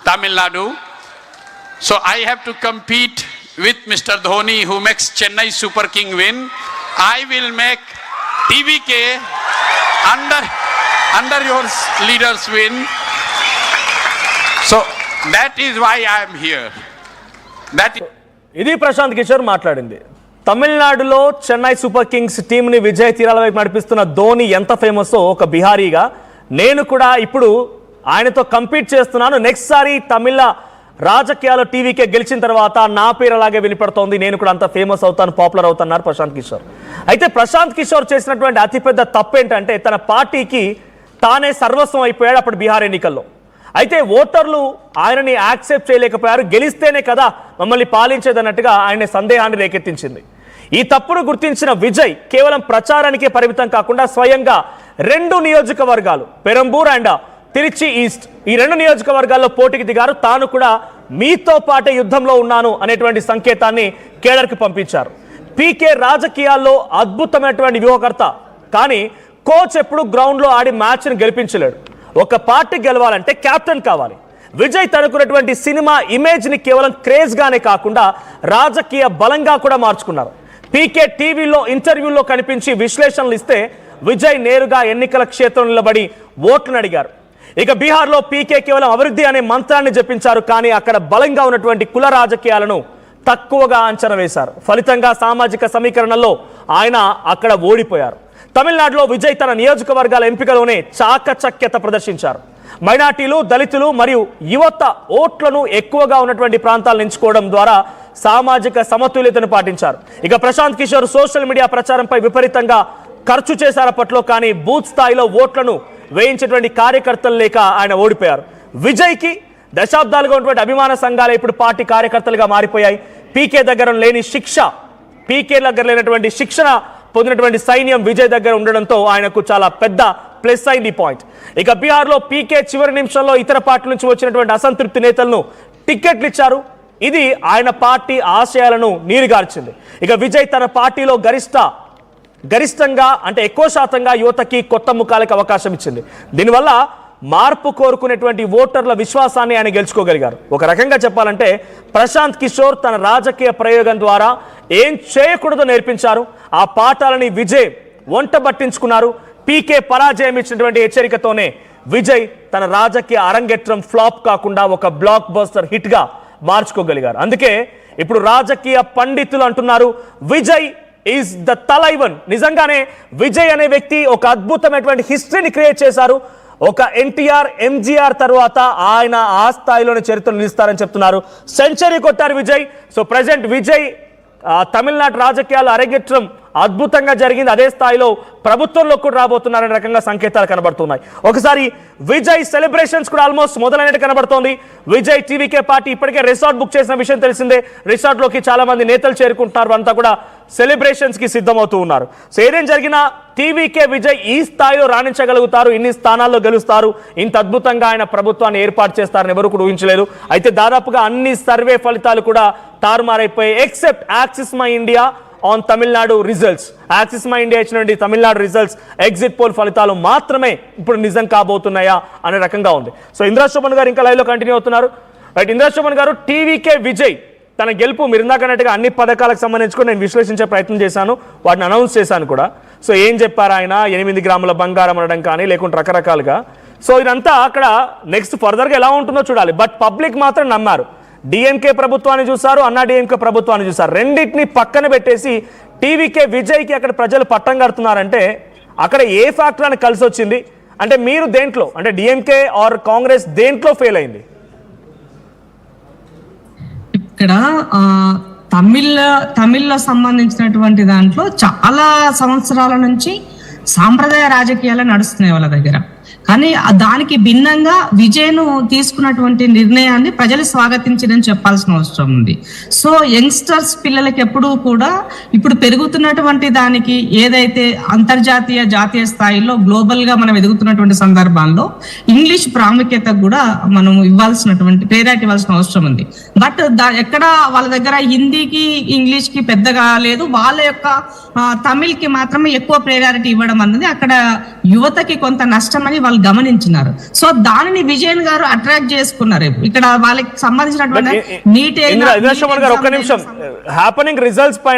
Tamil Nadu. So I have to compete with Mr. Dhoni, who makes Chennai Super King win. I will make TVK under your leaders win. So that is why I am here. ఇది ప్రశాంత్ కిషోర్ మాట్లాడింది. తమిళనాడులో Chennai super Kings టీంని విజయ తీరాల వైపు నడిపిస్తున్న ధోని ఎంత ఫేమస్సో ఒక బిహారీగా నేను కూడా ఇప్పుడు ఆయనతో కంపీట్ చేస్తున్నాను. నెక్స్ట్ సారి తమిళ రాజకీయాల్లో టీవీకే గెలిచిన తర్వాత నా పేరు అలాగే వినిపడుతోంది, నేను కూడా అంత ఫేమస్ అవుతాను, పాపులర్ అవుతున్నారు ప్రశాంత్ కిషోర్. అయితే ప్రశాంత్ కిషోర్ చేసినటువంటి అతిపెద్ద తప్పు ఏంటంటే తన పార్టీకి తానే సర్వస్వం అయిపోయాడు అప్పుడు బీహార్ ఎన్నికల్లో. అయితే ఓటర్లు ఆయనని యాక్సెప్ట్ చేయలేకపోయారు. గెలిస్తేనే కదా మమ్మల్ని పాలించేదన్నట్టుగా ఆయన సందేహాన్ని రేకెత్తించింది. ఈ తప్పును గుర్తించిన విజయ్ కేవలం ప్రచారానికే పరిమితం కాకుండా స్వయంగా 2 నియోజకవర్గాలు పెరంబూర్ అండ్ తిరుచి ఈస్ట్ ఈ 2 నియోజకవర్గాల్లో పోటీకి దిగారు. తాను కూడా మీతో పాటే యుద్ధంలో ఉన్నాను అనేటువంటి సంకేతాన్ని కేడర్కి పంపించారు. పీకే రాజకీయాల్లో అద్భుతమైనటువంటి వ్యూహకర్త, కానీ కోచ్ ఎప్పుడు గ్రౌండ్లో ఆడి మ్యాచ్ను గెలిపించలేడు. ఒక పార్టీ గెలవాలంటే కెప్టెన్ కావాలి. విజయ్ తనకున్నటువంటి సినిమా ఇమేజ్ని కేవలం క్రేజ్గానే కాకుండా రాజకీయ బలంగా కూడా మార్చుకున్నారు. పీకే టీవీలో ఇంటర్వ్యూల్లో కనిపించి విశ్లేషణలు ఇస్తే విజయ్ నేరుగా ఎన్నికల క్షేత్రంలో నిలబడి ఓట్లను అడిగారు. ఇక బీహార్లో పీకే కేవలం అభివృద్ధి అనే మంత్రాన్ని జపించారు, కానీ అక్కడ బలంగా ఉన్నటువంటి కుల రాజకీయాలను తక్కువగా అంచనా వేశారు. ఫలితంగా సామాజిక సమీకరణల్లో ఆయన అక్కడ ఓడిపోయారు. తమిళనాడులో విజయ్ తన నియోజకవర్గాల ఎంపికలోనే చాకచక్యత ప్రదర్శించారు. మైనార్టీలు, దళితులు మరియు యువత ఓట్లను ఎక్కువగా ఉన్నటువంటి ప్రాంతాలను ఎంచుకోవడం ద్వారా సామాజిక సమతుల్యతను పాటించారు. ఇక ప్రశాంత్ కిషోర్ సోషల్ మీడియా ప్రచారంపై విపరీతంగా ఖర్చు చేశారు అప్పట్లో, కానీ బూత్ స్థాయిలో ఓట్లను వేయించేటువంటి కార్యకర్తలు లేక ఆయన ఓడిపోయారు. విజయ్కి దశాబ్దాలుగా ఉన్నటువంటి అభిమాన సంఘాలు ఇప్పుడు పార్టీ కార్యకర్తలుగా మారిపోయాయి. పీకే దగ్గర లేనటువంటి శిక్షణ పొందినటువంటి సైన్యం విజయ్ దగ్గర ఉండడంతో ఆయనకు చాలా పెద్ద ప్లస్ అయింది పాయింట్. ఇక బీహార్లో పీకే చివరి నిమిషంలో ఇతర పార్టీల నుంచి వచ్చినటువంటి అసంతృప్తి నేతలను టిక్కెట్లు ఇచ్చారు. ఇది ఆయన పార్టీ ఆశయాలను నీరుగార్చింది. ఇక విజయ్ తన పార్టీలో గరిష్టంగా అంటే ఎక్కువ శాతంగా యువతకి కొత్త ముఖాలకు అవకాశం ఇచ్చింది. దీనివల్ల మార్పు కోరుకునేటువంటి ఓటర్ల విశ్వాసాన్ని ఆయన గెలుచుకోగలిగారు. ఒక రకంగా చెప్పాలంటే ప్రశాంత్ కిషోర్ తన రాజకీయ ప్రయోగం ద్వారా ఏం చేయకూడదో నేర్పించారు. ఆ పాఠాలని విజయ్ వంట పట్టించుకున్నారు. పీకే పరాజయం ఇచ్చినటువంటి హెచ్చరికతోనే విజయ్ తన రాజకీయ అరంగేట్రం ఫ్లాప్ కాకుండా ఒక బ్లాక్ బస్టర్ హిట్ గా మార్చుకోగలిగారు. అందుకే ఇప్పుడు రాజకీయ పండితులు అంటున్నారు విజయ్ ఈజ్ ద తలైవన్. నిజంగానే విజయ్ అనే వ్యక్తి ఒక అద్భుతమైనటువంటి హిస్టరీని క్రియేట్ చేశారు. ఒక ఎన్టీఆర్, ఎంజీఆర్ తర్వాత ఆయన ఆ స్థాయిలోనే చరిత్రలు నిలుస్తారని చెప్తున్నారు. సెంచరీ కొట్టారు విజయ్. సో ప్రెసెంట్ విజయ్ తమిళనాడు రాజకీయాలు అరంగేట్రం అద్భుతంగా జరిగింది. అదే స్థాయిలో ప్రభుత్వంలో కూడా రాబోతున్నారనే రకంగా సంకేతాలు కనబడుతున్నాయి. ఒకసారి విజయ్ సెలబ్రేషన్స్ కూడా ఆల్మోస్ట్ మొదలైనట్టు కనబడుతోంది. విజయ్ టీవీకే పార్టీ ఇప్పటికే రిసార్ట్ బుక్ చేసిన విషయం తెలిసిందే. రిసార్ట్ లోకి చాలా మంది నేతలు చేరుకుంటున్నారు. అంతా కూడా సెలబ్రేషన్స్ కి సిద్ధమవుతూ ఉన్నారు. సో ఏదేం జరిగినా టీవీకే విజయ్ ఈ స్థాయిలో రాణించగలుగుతారు, ఇన్ని స్థానాల్లో గెలుస్తారు, ఇంత అద్భుతంగా ఆయన ప్రభుత్వాన్ని ఏర్పాటు చేస్తారని ఎవరు కూడా ఊహించలేదు. అయితే దాదాపుగా అన్ని సర్వే ఫలితాలు కూడా తారుమారైపోయాయి except Axis My India on Tamil Nadu results. Axis My India ఇచ్చినటువంటి తమిళనాడు రిజల్ట్స్ ఎగ్జిట్ పోల్ ఫలితాలు మాత్రమే ఇప్పుడు నిజం కాబోతున్నాయా అనే రకంగా ఉంది. సో ఇంద్రశోభన్ గారు ఇంకా లైవ్ లో కంటిన్యూ అవుతున్నారు. రైట్, ఇంద్రశోభన్ గారు, టీవీకే విజయ్ తన గెలుపు మీరు ఇందాకన్నట్టుగా అన్ని పథకాలకు సంబంధించుకొని నేను విశ్లేషించే ప్రయత్నం చేశాను, వాటిని అనౌన్స్ చేశాను కూడా. సో ఏం చెప్పారు ఆయన, 8 గ్రాముల బంగారం అనడం కానీ లేకుంటే రకరకాలుగా. సో ఇదంతా అక్కడ నెక్స్ట్ ఫర్దర్గా ఎలా ఉంటుందో చూడాలి. బట్ పబ్లిక్ మాత్రం నమ్మారు. డిఎంకే ప్రభుత్వాన్ని చూశారు, అన్నా డిఎంకే ప్రభుత్వాన్ని చూశారు. రెండింటిని పక్కన పెట్టేసి టీవీకే విజయ్కి అక్కడ ప్రజలు పట్టం కడుతున్నారంటే అక్కడ ఏ ఫ్యాక్టర్ అని కలిసి వచ్చింది అంటే మీరు దేంట్లో అంటే డిఎంకే ఆర్ కాంగ్రెస్ దేంట్లో ఫెయిల్ అయింది? ఇక్కడ తమిళ్లో సంబంధించినటువంటి దాంట్లో చాలా సంవత్సరాల నుంచి సాంప్రదాయ రాజకీయాలు నడుస్తున్నాయి వాళ్ళ దగ్గర. కానీ దానికి భిన్నంగా విజయ్ను తీసుకున్నటువంటి నిర్ణయాన్ని ప్రజలు స్వాగతించదని చెప్పాల్సిన అవసరం ఉంది. సో యంగ్స్టర్స్ పిల్లలకి ఎప్పుడూ కూడా ఇప్పుడు పెరుగుతున్నటువంటి దానికి ఏదైతే అంతర్జాతీయ జాతీయ స్థాయిలో గ్లోబల్ గా మనం ఎదుగుతున్నటువంటి సందర్భాల్లో ఇంగ్లీష్ ప్రాముఖ్యత కూడా మనం ప్రేరేట్ ఇవ్వాల్సిన అవసరం ఉంది. బట్ ఎక్కడ వాళ్ళ దగ్గర హిందీకి ఇంగ్లీష్ కి పెద్దగా లేదు, వాళ్ళ యొక్క తమిళ్ కి మాత్రమే ఎక్కువ ప్రయారిటీ ఇవ్వడం అన్నది అక్కడ యువతకి కొంత నష్టం అని వాళ్ళు వాళ్ళు గమనించినారు. సో దానిని విజయన్ గారు అట్రాక్ట్ చేసుకున్నారు. ఇక్కడ వాళ్ళకి సంబంధించినటువంటి నీట్ ఒక్క నిమిషం హ్యాపెనింగ్ రిజల్ట్స్ పైన